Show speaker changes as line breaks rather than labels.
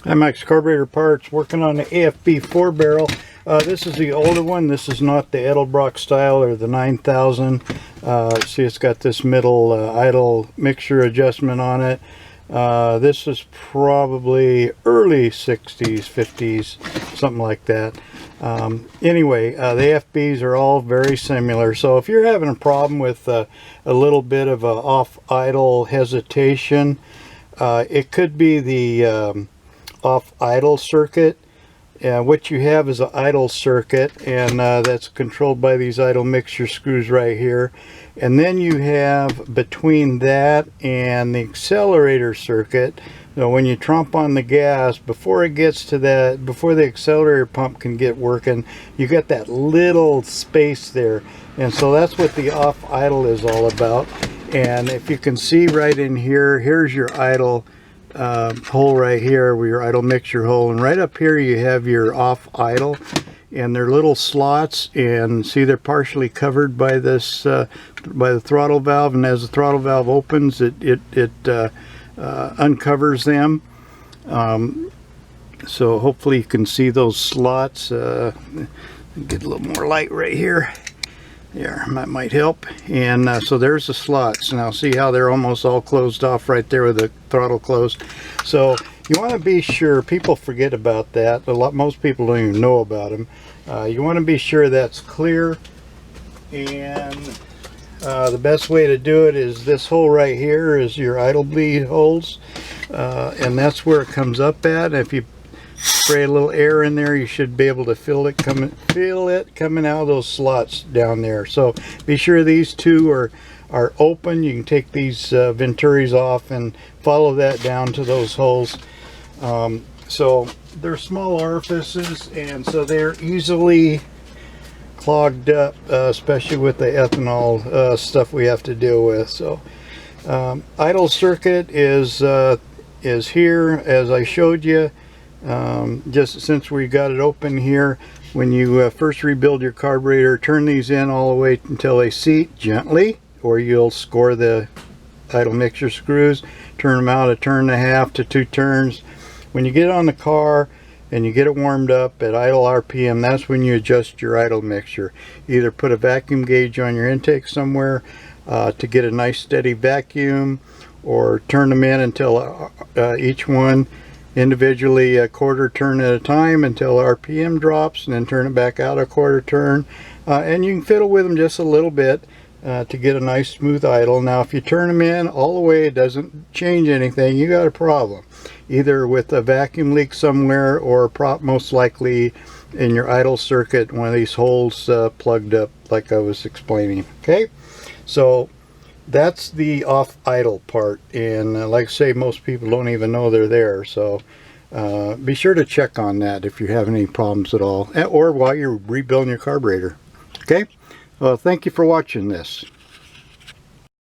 Hi, Max Carburetor Parts, working on the AFB 4-barrel. This is the older one. This is not the Edelbrock style or the 9000. See, it's got this middle idle mixture adjustment on it. This is probably early 60s, 50s, something like that. Anyway, the AFBs are all very similar. So if you're having a problem with a little bit of a off idle hesitation, it could be the off idle circuit. What you have is an idle circuit, and that's controlled by these idle mixture screws right here. And then you have between that and the accelerator circuit, when you trump on the gas, before it gets to that, before the accelerator pump can get working, you got that little space there. And so that's what the off idle is all about. And if you can see right in here, here's your idle hole right here, with your idle mixture hole, and right up here you have your off idle, and they're little slots, and see they're partially covered by this by the throttle valve, and as the throttle valve opens, it uncovers them. So hopefully you can see those slots. Get a little more light right here. There, that might help. And so there's the slots. Now see how they're almost all closed off right there with the throttle closed. So you want to be sure, people forget about that. Most people don't even know about them. You want to be sure that's clear. And the best way to do it is this hole right here is your idle bleed holes. And that's where it comes up at. If you spray a little air in there, you should be able to feel it coming out of those slots down there. So be sure these two are open. You can take these venturis off and follow that down to those holes. So they're small orifices, and so they're easily clogged up, especially with the ethanol stuff we have to deal with. So idle circuit is here as I showed you. Just since we got it open here, when you first rebuild your carburetor, turn these in all the way until they seat gently, or you'll score the idle mixture screws. Turn them out a turn and a half to 2 turns. When you get on the car and you get it warmed up at idle RPM, that's when you adjust your idle mixture. Either put a vacuum gauge on your intake somewhere to get a nice steady vacuum, or turn them in until each one individually a quarter turn at a time until RPM drops, and then turn it back out a quarter turn. And you can fiddle with them just a little bit to get a nice smooth idle. Now if you turn them in all the way, it doesn't change anything, you got a problem. Either with a vacuum leak somewhere, or most likely in your idle circuit, one of these holes plugged up like I was explaining. Okay, so that's the off idle part, and like I say, most people don't even know they're there. So be sure to check on that if you're having any problems at all, or while you're rebuilding your carburetor. Okay, well, thank you for watching this.